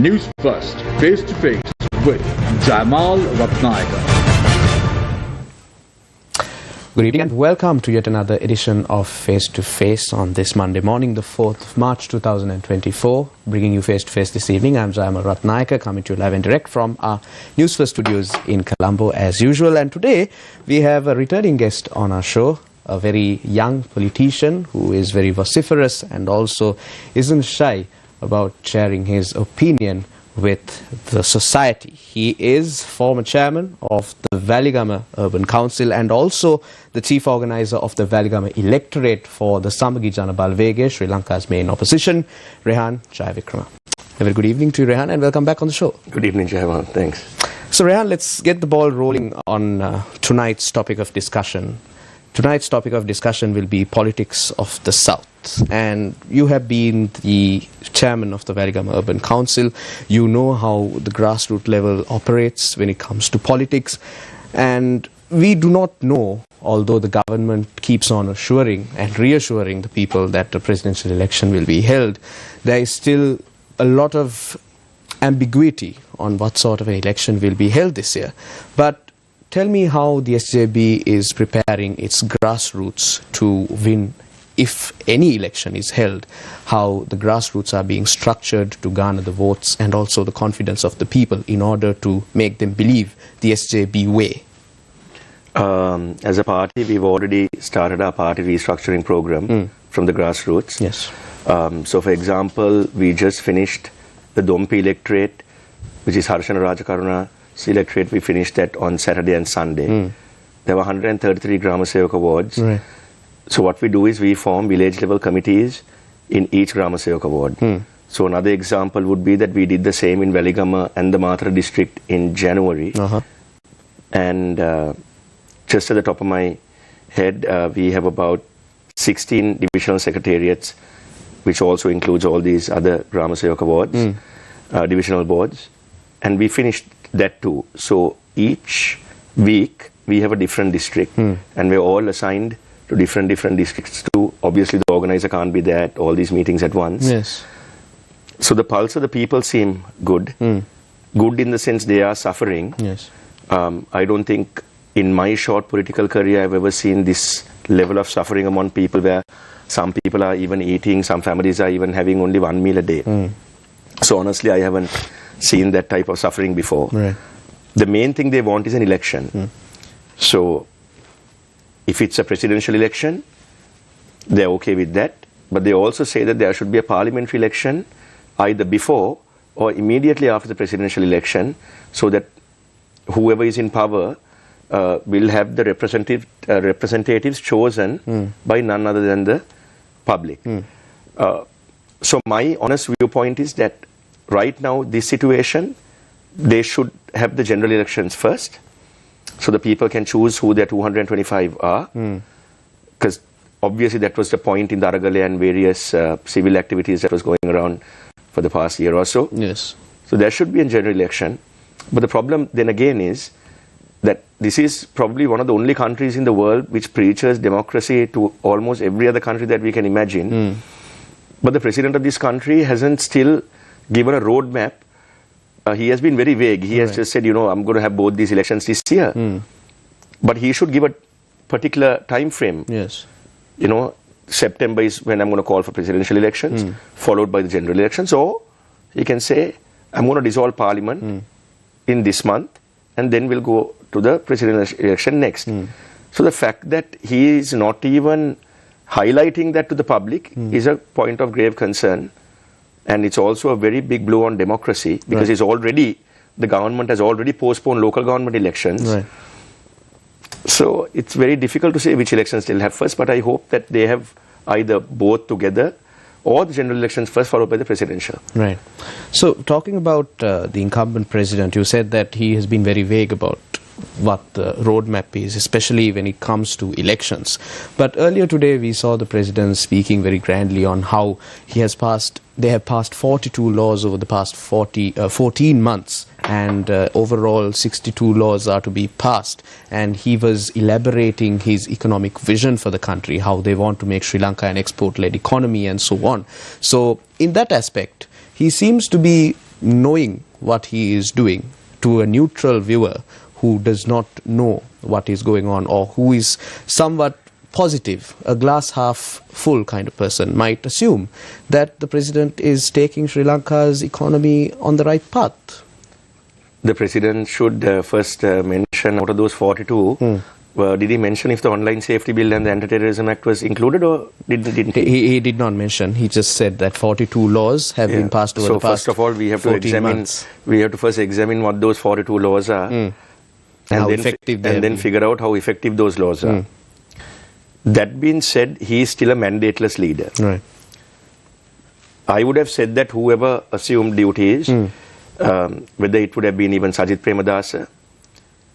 Newsfirst, face-to-face with Jayawickreme. Good evening and welcome to yet another edition of Face to Face on this Monday morning, the 4th of March 2024. Bringing you face to face this evening, I'm Jayawickreme, coming to you live and direct from our Newsfirst studios in Colombo as usual. And today we have a returning guest on our show, a very young politician who is very vociferous and also isn't shy about sharing his opinion with the society. He is former chairman of the Waligama Urban Council and also the chief organizer of the Waligama electorate for the Samagi Jana Balwege, Sri Lanka's main opposition, Rehan Jayawickreme. A very good evening to you, Rehan, and welcome back on the show. Good evening, Jayawickreme. Thanks. So, Rehan, let's get the ball rolling on tonight's topic of discussion. Tonight's topic of discussion will be politics of the South. And you have been the chairman of the Waligama Urban Council. You know how the grassroots level operates when it comes to politics. And we do not know, although the government keeps on assuring and reassuring the people that the presidential election will be held, there is still a lot of ambiguity on what sort of an election will be held this year. But tell me how the SJB is preparing its grassroots to win, if any election is held, how the grassroots are being structured to garner the votes and also the confidence of the people in order to make them believe the SJB way. As a party, we've already started our party restructuring program from the grassroots. Yes. So, for example, we just finished the Dompi electorate, which is Harshana Rajakaruna's electorate. We finished that on Saturday and Sunday. There were 133 Grama Sevaka wards. Right. So what we do is we form village level committees in each Grama Sevaka ward. So another example would be that we did the same in Waligama and the Matra district in January. And just at the top of my head, we have about 16 divisional secretariats, which also includes all these other Grama Sevaka wards, divisional boards. And we finished that too. So each week we have a different district and we're all assigned to different districts too. Obviously the organizer can't be there at all these meetings at once. Yes. So the pulse of the people seem good. Good in the sense they are suffering. Yes. I don't think in my short political career I've ever seen this level of suffering among people, where some people are even eating, some families are even having only one meal a day. So honestly, I haven't seen that type of suffering before. Right. The main thing they want is an election. So if it's a presidential election, they're okay with that. But they also say that there should be a parliamentary election either before or immediately after the presidential election, so that whoever is in power will have the representatives chosen by none other than the public. So my honest viewpoint is that right now, this situation, they should have the general elections first, so the people can choose who their 225 are. Because obviously that was the point in the Aragale and various civil activities that was going around for the past year or so. Yes. So there should be a general election. But the problem then again is that this is probably one of the only countries in the world which preaches democracy to almost every other country that we can imagine. But the president of this country hasn't still given a roadmap. He has been very vague. He has just said, you know, I'm going to have both these elections this year. But he should give a particular time frame. Yes. You know, September is when I'm going to call for presidential elections, followed by the general elections. Or he can say, I'm going to dissolve parliament in this month, and then we'll go to the presidential election next. So the fact that he is not even highlighting that to the public is a point of grave concern. And it's also a very big blow on democracy, because it's already, the government has already postponed local government elections. So it's very difficult to say which elections they'll have first, but I hope that they have either both together or the general elections first, followed by the presidential. Right. So talking about the incumbent president, you said that he has been very vague about what the roadmap is, especially when it comes to elections. But earlier today we saw the president speaking very grandly on how they have passed 42 laws over the past 14 months, and overall 62 laws are to be passed. And he was elaborating his economic vision for the country, how they want to make Sri Lanka an export-led economy and so on. So in that aspect, he seems to be knowing what he is doing to a neutral viewer who does not know what is going on, or who is somewhat positive, a glass half full kind of person, might assume that the president is taking Sri Lanka's economy on the right path? The president should first mention out of those 42, did he mention if the Online Safety Bill and the Anti-Terrorism Act was included, or didn't he? He did not mention. He just said that 42 laws have been passed over the past 14 months. So first of all, we have to first examine what those 42 laws are, and then figure out how effective those laws are. That being said, he is still a mandateless leader. Right. I would have said that whoever assumed duties, whether it would have been even Sajith Premadasa,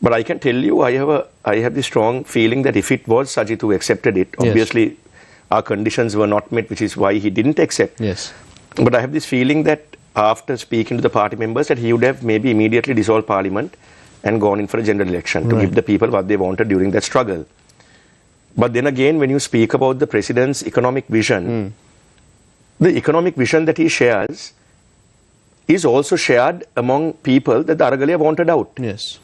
but I can tell you, I have the strong feeling that if it was Sajith who accepted it, obviously our conditions were not met, which is why he didn't accept. Yes. But I have this feeling that after speaking to the party members, that he would have maybe immediately dissolved parliament and gone in for a general election to give the people what they wanted during that struggle. But then again, when you speak about the president's economic vision, the economic vision that he shares is also shared among people that the Aragalia wanted out. Yes.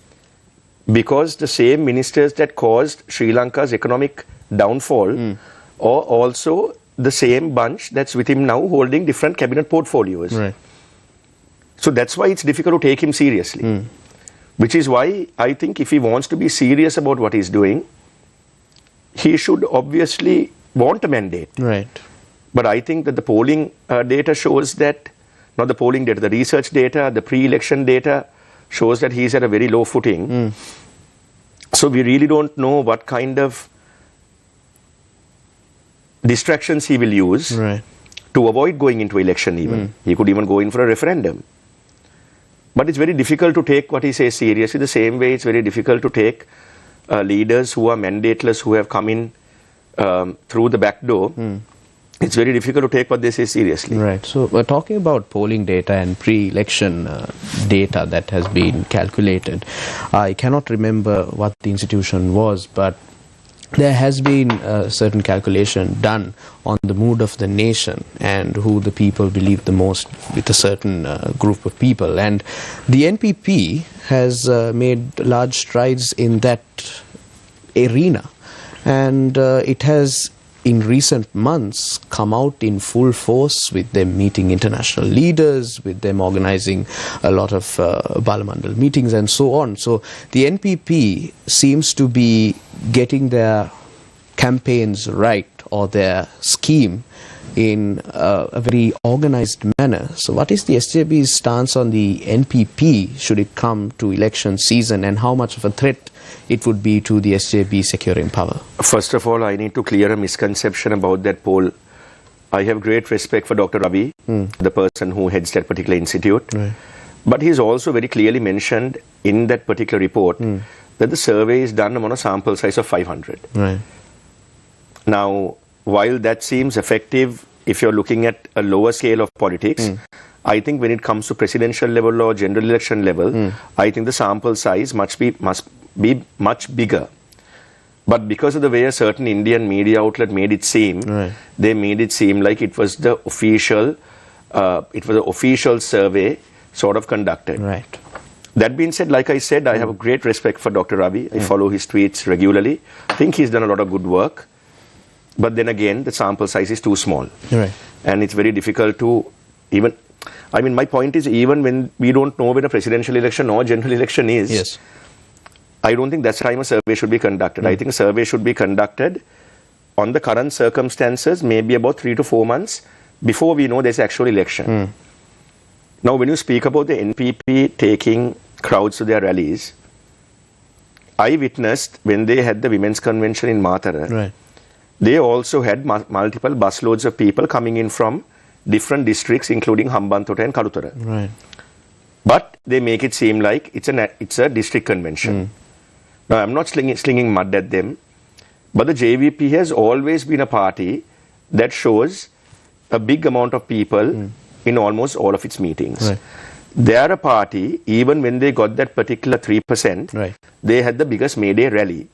Because the same ministers that caused Sri Lanka's economic downfall are also the same bunch that's with him now, holding different cabinet portfolios. Right. So that's why it's difficult to take him seriously. Which is why I think if he wants to be serious about what he's doing, he should obviously want a mandate. Right. But I think that the polling data shows that, not the polling data, the research data, the pre-election data shows that he's at a very low footing. So we really don't know what kind of distractions he will use to avoid going into election even. He could even go in for a referendum. But it's very difficult to take what he says seriously. The same way it's very difficult to take leaders who are mandateless, who have come in through the back door. It's very difficult to take what they say seriously. Right. So we're talking about polling data and pre-election data that has been calculated. I cannot remember what the institution was, but there has been a certain calculation done on the mood of the nation and who the people believe the most with a certain group of people. And the NPP has made large strides in that arena. And it has, in recent months, come out in full force, with them meeting international leaders, with them organizing a lot of Balamandal meetings and so on. So the NPP seems to be getting their campaigns right, or their scheme, in a very organized manner. So what is the SJB's stance on the NPP should it come to election season, and how much of a threat it would be to the SJB securing power? First of all, I need to clear a misconception about that poll. I have great respect for Dr. Ravi, the person who heads that particular institute. Right. But he's also very clearly mentioned in that particular report that the survey is done on a sample size of 500. Right. Now, while that seems effective if you're looking at a lower scale of politics, I think when it comes to presidential level or general election level, I think the sample size must be much bigger. But because of the way a certain Indian media outlet made it seem, they made it seem like it was the official survey sort of conducted. Right. That being said, like I said, I have a great respect for Dr. Ravi. I follow his tweets regularly. I think he's done a lot of good work. But then again, the sample size is too small. Right. And it's very difficult to even, I mean, my point is, even when we don't know when a presidential election or general election is, I don't think that's the time a survey should be conducted. I think a survey should be conducted on the current circumstances, maybe about 3 to 4 months before we know there's actual election. Now, when you speak about the NPP taking crowds to their rallies, I witnessed when they had the women's convention in Matara, they also had multiple busloads of people coming in from different districts, including Hambantota and Kalutara. Right. But they make it seem like it's a district convention. Now, I'm not slinging mud at them, but the JVP has always been a party that shows a big amount of people in almost all of its meetings. Right. They are a party, even when they got that particular 3%, they had the biggest May Day rally.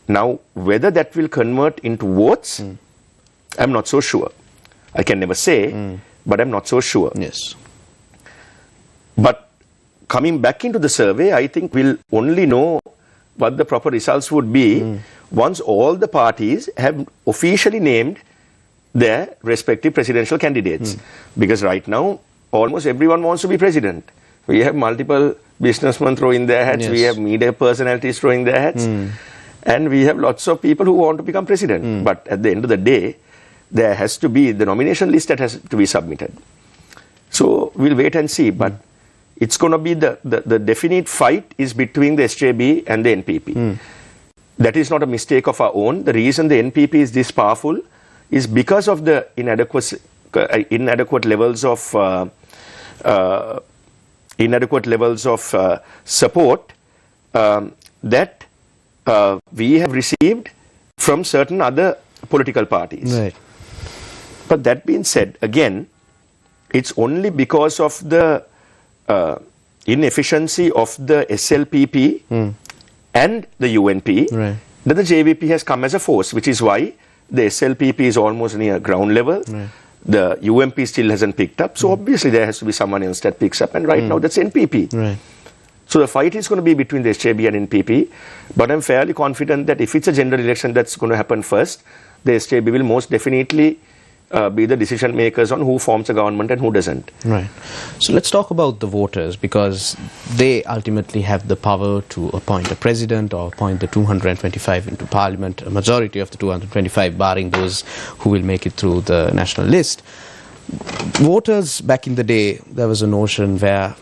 Now, whether that will convert into votes, I'm not so sure. I can never say, but I'm not so sure. Yes. But coming back into the survey, I think we'll only know what the proper results would be once all the parties have officially named their respective presidential candidates. Because right now, almost everyone wants to be president. We have multiple businessmen throwing their hats, we have media personalities throwing their hats, and we have lots of people who want to become president. But at the end of the day, there has to be the nomination list that has to be submitted. So we'll wait and see. But it's going to be the definite fight is between the SJB and the NPP. That is not a mistake of our own. The reason the NPP is this powerful is because of the inadequate levels of support that we have received from certain other political parties. Right. But that being said, again, it's only because of the inefficiency of the SLPP and the UNP that the JVP has come as a force, which is why the SLPP is almost near ground level. The UMP still hasn't picked up. So obviously there has to be someone else that picks up. And right now that's NPP. So the fight is going to be between the SJB and NPP. But I'm fairly confident that if it's a general election that's going to happen first, the SJB will most definitely be the decision makers on who forms a government and who doesn't. Right. So let's talk about the voters, because they ultimately have the power to appoint a president or appoint the 225 into parliament, a majority of the 225 barring those who will make it through the national list. Voters back in the day, there was a notion where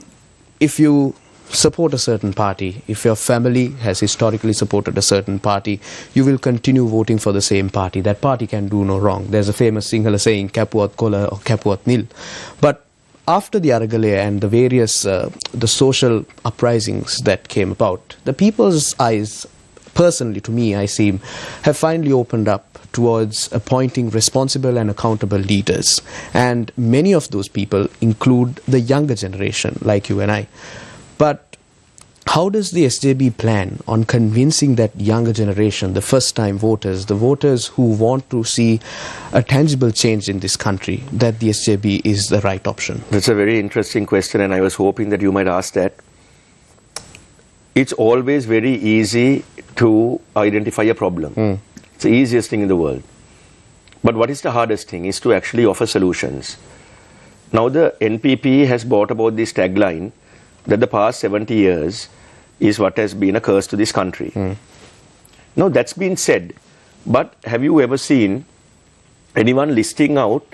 if you support a certain party, if your family has historically supported a certain party, you will continue voting for the same party. That party can do no wrong. There's a famous Sinhala saying, Kapuat Kola or Kapuat Nil. But after the Aragale and the various the social uprisings that came about, the people's eyes, personally to me, I seem, have finally opened up towards appointing responsible and accountable leaders. And many of those people include the younger generation, like you and I. But how does the SJB plan on convincing that younger generation, the first-time voters, the voters who want to see a tangible change in this country, that the SJB is the right option? That's a very interesting question, and I was hoping that you might ask that. It's always very easy to identify a problem. It's the easiest thing in the world. But what is the hardest thing is to actually offer solutions. Now the NPP has brought about this tagline that the past 70 years is what has been a curse to this country. Now that's been said, but have you ever seen anyone listing out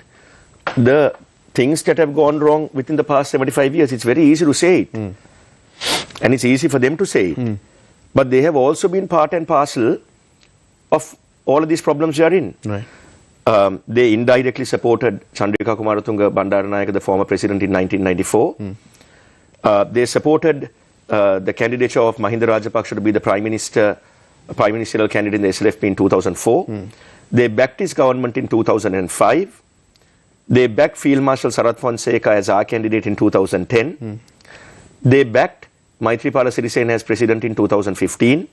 the things that have gone wrong within the past 75 years? It's very easy to say it. And it's easy for them to say it. But they have also been part and parcel of all of these problems we are in. They indirectly supported Chandrika Kumaratunga Bandaranayake, the former president, in 1994. They supported the candidature of Mahinda Rajapaksa to be the prime-ministerial candidate in the SLFP in 2004. They backed his government in 2005. They backed Field Marshal Sarath Fonseca as our candidate in 2010. They backed Maithripala Sirisena as president in 2015.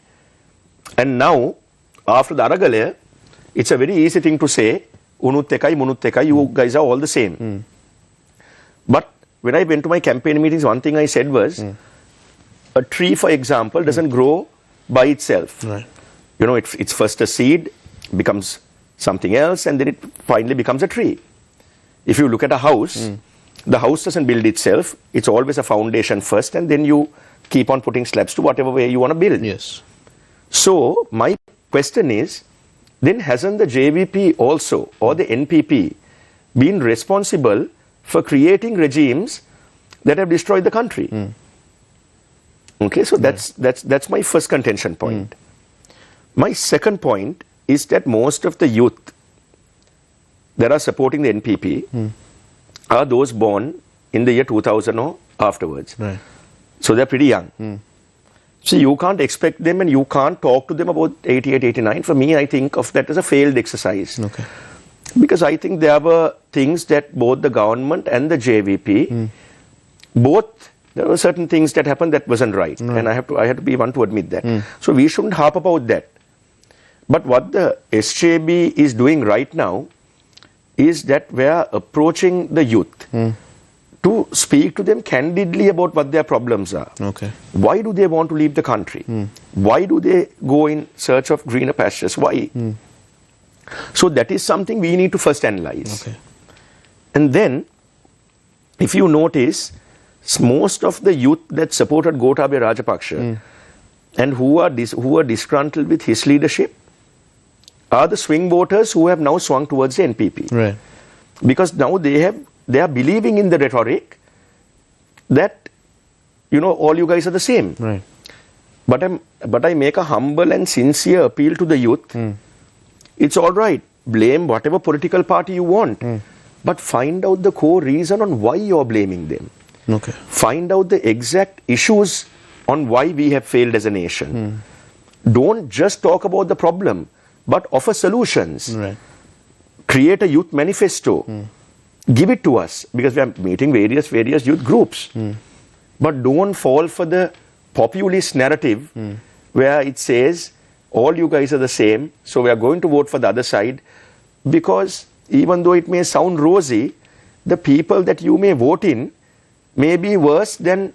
And now, after the Aragale, it's a very easy thing to say, Unut Tekai, Munut Tekai, you guys are all the same. But when I went to my campaign meetings, one thing I said was, a tree, for example, doesn't grow by itself. You know, it's first a seed, becomes something else, and then it finally becomes a tree. If you look at a house, the house doesn't build itself. It's always a foundation first, and then you keep on putting slabs to whatever way you want to build. Yes. So, my question is, then hasn't the JVP also, or the NPP, been responsible for creating regimes that have destroyed the country? Okay, so that's my first contention point. My second point is that most of the youth that are supporting the NPP are those born in the year 2000 or afterwards. So they're pretty young. So you can't expect them and you can't talk to them about 88, 89. For me, I think of that as a failed exercise. Because I think there were things that both the government and the JVP, there were certain things that happened that wasn't right. And I had to be one to admit that. So we shouldn't harp about that. But what the SJB is doing right now is that we are approaching the youth to speak to them candidly about what their problems are. Okay. Why do they want to leave the country? Why do they go in search of greener pastures? Why? So that is something we need to first analyze. Okay. And then, if you notice, most of the youth that supported Gotabaya Rajapaksa and who are disgruntled with his leadership are the swing voters who have now swung towards the NPP. Right. Because now they are believing in the rhetoric that, all you guys are the same. Right. But I make a humble and sincere appeal to the youth. It's all right. Blame whatever political party you want. But find out the core reason on why you're blaming them. Okay. Find out the exact issues on why we have failed as a nation. Don't just talk about the problem, but offer solutions. Right. Create a youth manifesto. Give it to us, because we are meeting various youth groups. But don't fall for the populist narrative where it says, all you guys are the same, so we are going to vote for the other side. Because even though it may sound rosy, the people that you may vote in may be worse than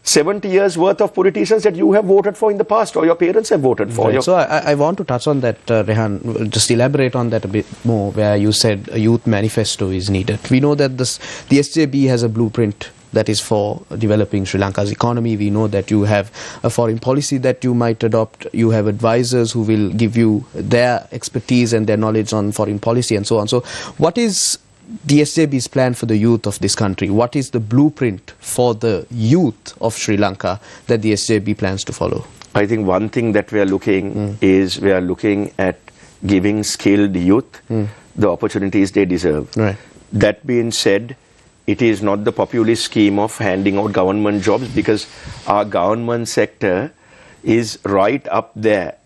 70 years worth of politicians that you have voted for in the past or your parents have voted for. Right. So I want to touch on that, Rehan, just elaborate on that a bit more, where you said a youth manifesto is needed. We know that the SJB has a blueprint that is for developing Sri Lanka's economy. We know that you have a foreign policy that you might adopt. You have advisors who will give you their expertise and their knowledge on foreign policy and so on. So what is the SJB's plan for the youth of this country? What is the blueprint for the youth of Sri Lanka that the SJB plans to follow? I think one thing that we are looking is we are looking at giving skilled youth the opportunities they deserve. Right. That being said, it is not the populist scheme of handing out government jobs, because our government sector is right up there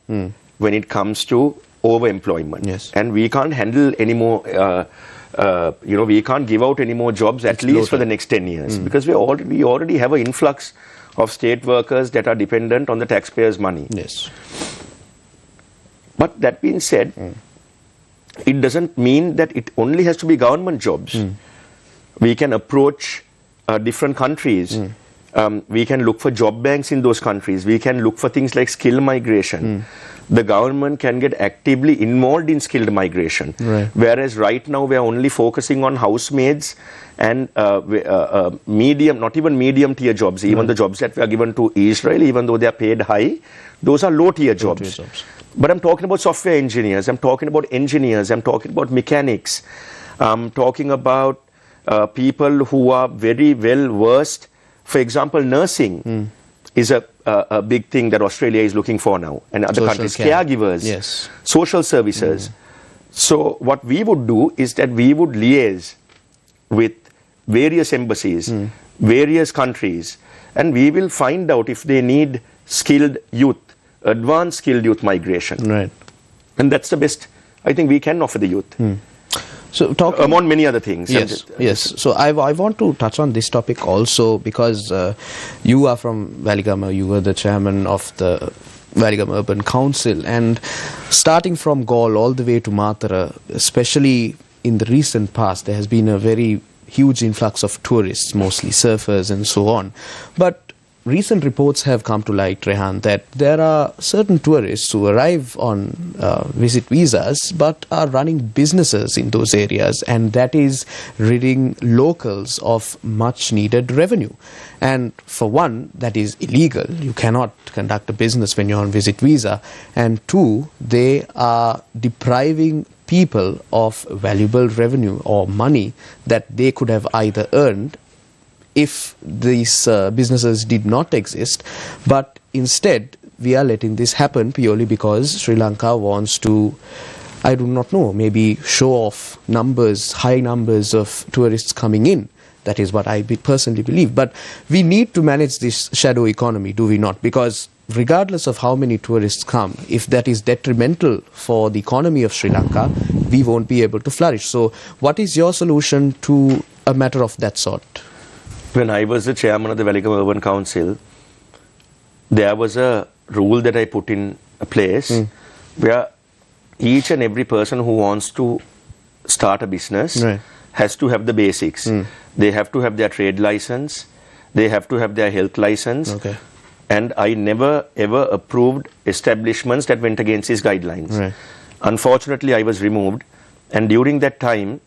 when it comes to overemployment. Yes. And we can't handle any more, we can't give out any more jobs at least for the next 10 years, because we already have an influx of state workers that are dependent on the taxpayers' money. Yes. But that being said, it doesn't mean that it only has to be government jobs. We can approach different countries. We can look for job banks in those countries. We can look for things like skill migration. The government can get actively involved in skilled migration. Right. Whereas right now we are only focusing on housemaids and medium, not even medium tier jobs. Even the jobs that we are given to Israel, even though they are paid high, those are low tier jobs. But I'm talking about software engineers. I'm talking about engineers. I'm talking about mechanics. I'm talking about people who are very well versed. For example, nursing is a big thing that Australia is looking for now, and other countries. Caregivers, yes. Social services. So what we would do is that we would liaise with various embassies, various countries, and we will find out if they need skilled youth, advanced skilled youth migration. Right. And that's the best I think we can offer the youth. So talking among many other things. Yes, yes. So I want to touch on this topic also, because you are from Waligama. You were the chairman of the Waligama Urban Council, and starting from Galle all the way to Matara, especially in the recent past, there has been a very huge influx of tourists, mostly surfers and so on. But recent reports have come to light, Rehan, that there are certain tourists who arrive on visit visas but are running businesses in those areas, and that is ridding locals of much needed revenue. And for one, that is illegal. You cannot conduct a business when you're on visit visa. And two, they are depriving people of valuable revenue or money that they could have either earned if these businesses did not exist. But instead, we are letting this happen purely because Sri Lanka wants to, I do not know, maybe show off numbers, high numbers of tourists coming in. That is what I personally believe. But we need to manage this shadow economy, do we not? Because regardless of how many tourists come, if that is detrimental for the economy of Sri Lanka, we won't be able to flourish. So what is your solution to a matter of that sort? When I was the chairman of the Waligama Urban Council, there was a rule that I put in place where each and every person who wants to start a business has to have the basics. They have to have their trade license, they have to have their health license, Okay. and I never ever approved establishments that went against these guidelines. Right. Unfortunately, I was removed, and during that time,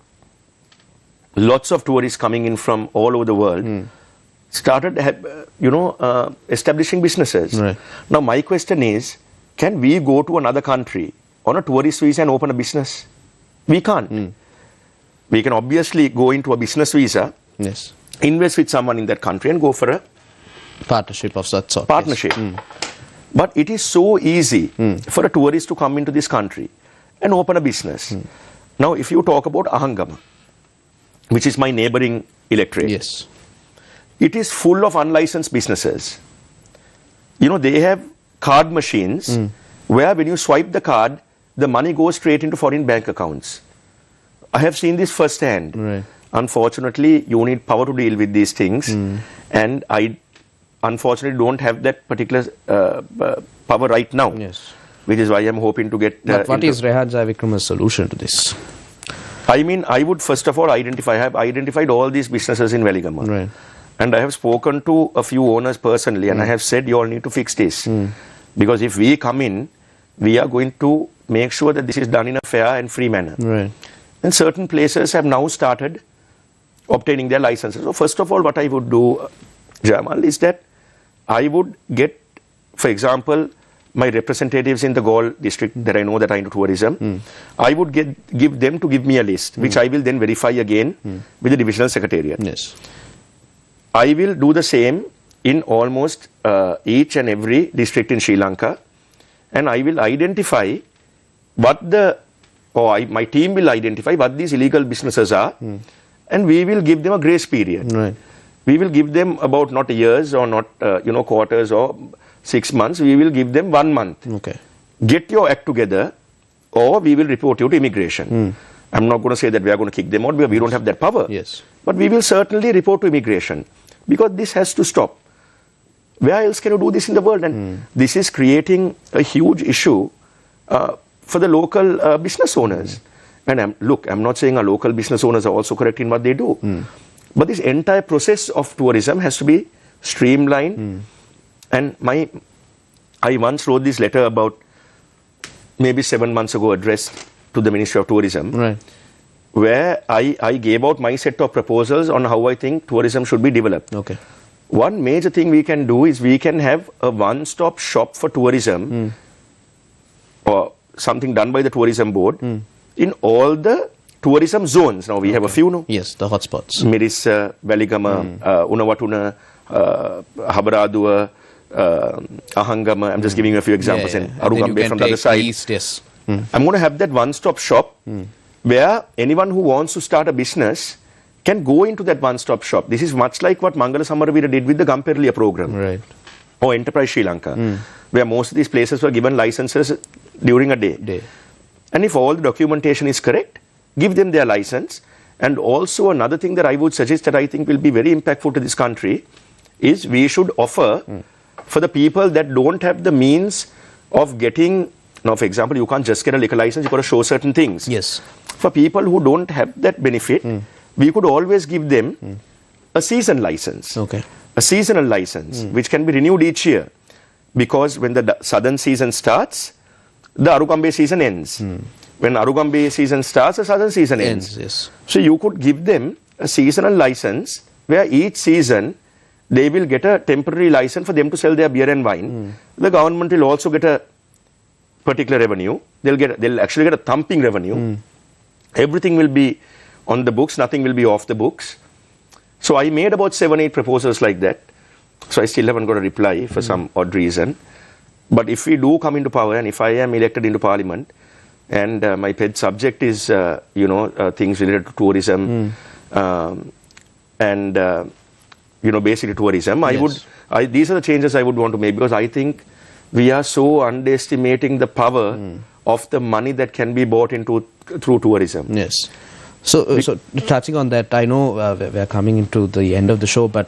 lots of tourists coming in from all over the world started, establishing businesses. Right. Now, my question is, can we go to another country on a tourist visa and open a business? We can't. We can obviously go into a business visa, Yes. invest with someone in that country and go for a Partnership of that sort. partnership. But it is so easy for a tourist to come into this country and open a business. Now, if you talk about Ahangama, which is my neighboring electorate, Yes. it is full of unlicensed businesses. They have card machines where when you swipe the card, the money goes straight into foreign bank accounts. I have seen this firsthand. Right. Unfortunately, you need power to deal with these things, and I unfortunately don't have that particular power right now. Yes. Which is why I'm hoping to get. But what is Rehan Jayawickrem's solution to this? I mean, I would first of all I have identified all these businesses in Veligama. Right. And I have spoken to a few owners personally, and I have said, you all need to fix this. Because if we come in, we are going to make sure that this is done in a fair and free manner. Right. And certain places have now started obtaining their licenses. So first of all, what I would do, Jamal, is that I would get, for example, my representatives in the Gaul district that I know that are into tourism, I would give them to give me a list, which I will then verify again with the divisional secretariat. Yes. I will do the same in almost each and every district in Sri Lanka, and I will identify my team will identify what these illegal businesses are, and we will give them a grace period. Right. We will give them about not years or not quarters or 6 months. We will give them 1 month. Okay. Get your act together, or we will report you to immigration. I'm not going to say that we are going to kick them out because we don't have that power. Yes. But we will certainly report to immigration, because this has to stop. Where else can you do this in the world? And this is creating a huge issue for the local business owners. And I'm not saying our local business owners are also correct in what they do. But this entire process of tourism has to be streamlined. And I once wrote this letter about maybe 7 months ago, addressed to the Ministry of Tourism, Right. where I gave out my set of proposals on how I think tourism should be developed. Okay. One major thing we can do is we can have a one-stop shop for tourism, or something done by the tourism board in all the tourism zones. Now we have a few now. Yes, the hotspots. Mirissa, Veligama, Unawatuna, Habaraduwa, Ahangama. I'm just giving you a few examples. And Arugambe from the other side. East, yes. I'm going to have that one-stop shop where anyone who wants to start a business can go into that one-stop shop. This is much like what Mangala Samaravira did with the Gamperlia program, Right. or Enterprise Sri Lanka, where most of these places were given licenses during a day. And if all the documentation is correct, give them their license. And also another thing that I would suggest that I think will be very impactful to this country is we should offer for the people that don't have the means of getting, now for example, you can't just get a liquor license, you've got to show certain things. Yes. For people who don't have that benefit, we could always give them a season license. Okay. A seasonal license, which can be renewed each year. Because when the southern season starts, the Arugambe season ends. When Arugambe season starts, the southern season ends. Yes. So you could give them a seasonal license where each season they will get a temporary license for them to sell their beer and wine. The government will also get a particular revenue. They'll actually get a thumping revenue. Everything will be on the books, nothing will be off the books. So I made about 7-8 proposals like that. So I still haven't got a reply for some odd reason. But if we do come into power, and if I am elected into parliament, and my pet subject is, things related to tourism, and, basically tourism, these are the changes I would want to make, because I think we are so underestimating the power of the money that can be bought into through tourism. Yes. So touching on that, I know we're coming into the end of the show, but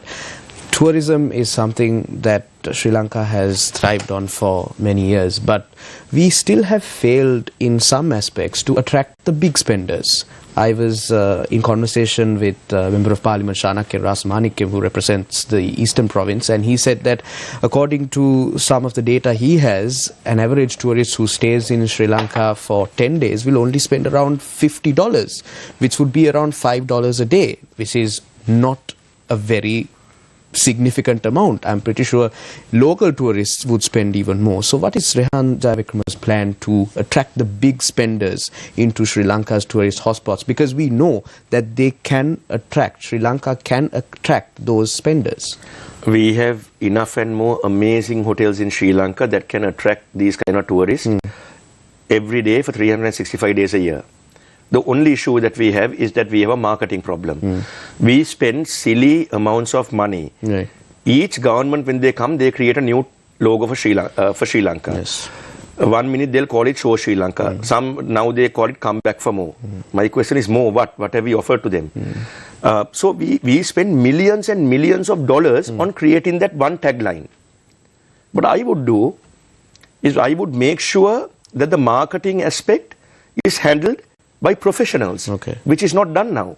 tourism is something that Sri Lanka has thrived on for many years, but we still have failed in some aspects to attract the big spenders. I was in conversation with Member of Parliament Shanakya Rasmanikya, who represents the Eastern Province, and he said that according to some of the data he has, an average tourist who stays in Sri Lanka for 10 days will only spend around $50, which would be around $5 a day, which is not a very significant amount. I'm pretty sure local tourists would spend even more. So what is Rehan Jayawickreme's plan to attract the big spenders into Sri Lanka's tourist hotspots? Because we know that they can attract, Sri Lanka can attract those spenders. We have enough and more amazing hotels in Sri Lanka that can attract these kind of tourists every day for 365 days a year. The only issue that we have is that we have a marketing problem. We spend silly amounts of money. Right. Each government, when they come, they create a new logo for Sri Lanka. Yes. 1 minute they'll call it Show Sri Lanka. Some now they call it Come Back for More. My question is more what? What have we offered to them? So we spend millions and millions of dollars on creating that one tagline. What I would do is I would make sure that the marketing aspect is handled by professionals, which is not done now,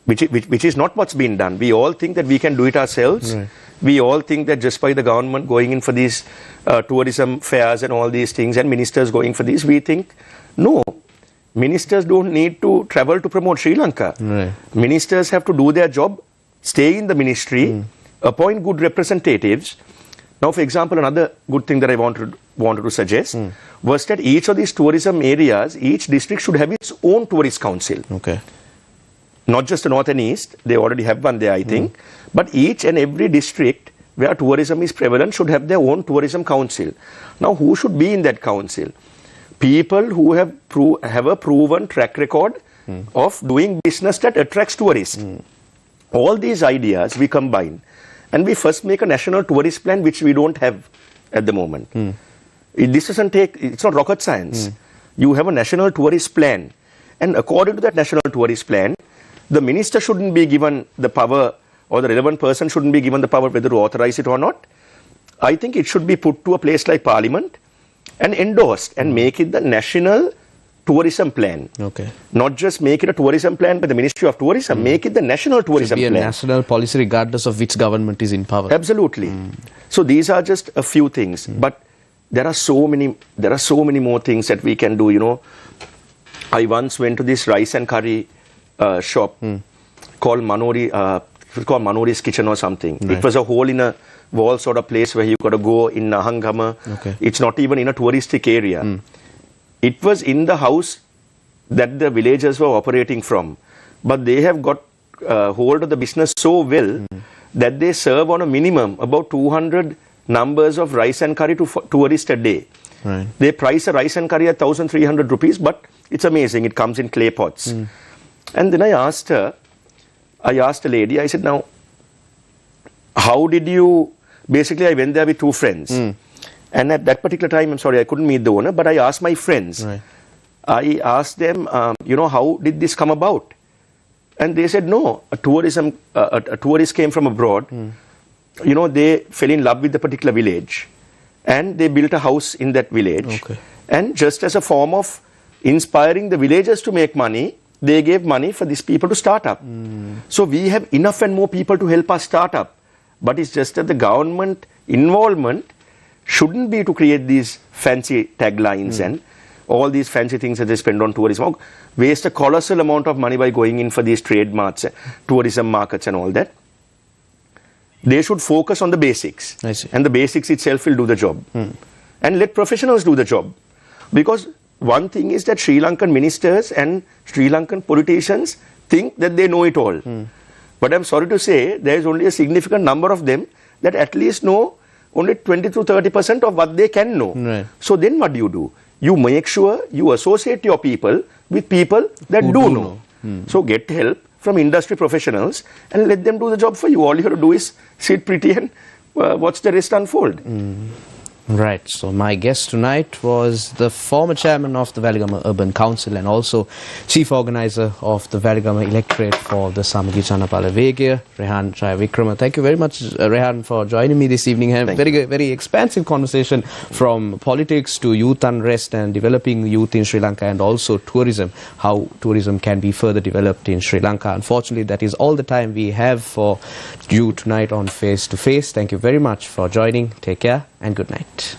which is not what's been done. We all think that we can do it ourselves. Right. We all think that just by the government going in for these tourism fairs and all these things, and ministers going for these, we think, no, ministers don't need to travel to promote Sri Lanka. Right. Ministers have to do their job, stay in the ministry, appoint good representatives. Now, for example, another good thing that I wanted to suggest was that each of these tourism areas, each district should have its own tourist council. Okay. Not just the north and east, they already have one there, I think, but each and every district where tourism is prevalent should have their own tourism council. Now, who should be in that council? People who have a proven track record of doing business that attracts tourists. All these ideas we combine, and we first make a national tourist plan, which we don't have at the moment. This doesn't take, it's not rocket science. You have a national tourist plan, and according to that national tourist plan, the minister shouldn't be given the power, or the relevant person shouldn't be given the power whether to authorize it or not. I think it should be put to a place like Parliament and endorsed and make it the national tourism plan. Okay. Not just make it a tourism plan by the Ministry of Tourism, make it the national tourism Should be plan. a national policy regardless of which government is in power. Absolutely. So these are just a few things, but there are so many more things that we can do. You know, I once went to this rice and curry shop called Manori's Kitchen or something. Right. It was a hole in a wall sort of place where you got to go in Nahangama. Okay. It's not even in a touristic area. It was in the house that the villagers were operating from, but they have got hold of the business so well that they serve on a minimum about 200 numbers of rice and curry to tourists a day. Right. They price a rice and curry at 1,300 rupees, but it's amazing. It comes in clay pots. And then I asked the lady, I said, now, how did you, basically I went there with two friends. And at that particular time, I'm sorry, I couldn't meet the owner, but I asked my friends. Right. I asked them, how did this come about? And they said, no, a tourist came from abroad. They fell in love with the particular village. And they built a house in that village. Okay. And just as a form of inspiring the villagers to make money, they gave money for these people to start up. So we have enough and more people to help us start up. But it's just that the government involvement shouldn't be to create these fancy taglines and all these fancy things that they spend on tourism. Waste a colossal amount of money by going in for these trade marts, tourism markets and all that. They should focus on the basics. I see. And the basics itself will do the job. And let professionals do the job. Because one thing is that Sri Lankan ministers and Sri Lankan politicians think that they know it all. But I'm sorry to say, there is only a significant number of them that at least know only 20 to 30% of what they can know. Right. So then what do? You make sure you associate your people with people that Who do do know. So get help from industry professionals and let them do the job for you. All you have to do is sit pretty and watch the rest unfold. Right, so my guest tonight was the former chairman of the Waligama Urban Council and also chief organizer of the Waligama electorate for the Samagi Janapala Vegaya, Rehan Jayawickreme. Thank you very much, Rehan, for joining me this evening. Have very expansive conversation from politics to youth unrest and developing youth in Sri Lanka, and also tourism, how tourism can be further developed in Sri Lanka. Unfortunately, that is all the time we have for you tonight on Face to Face. Thank you very much for joining. Take care and good night.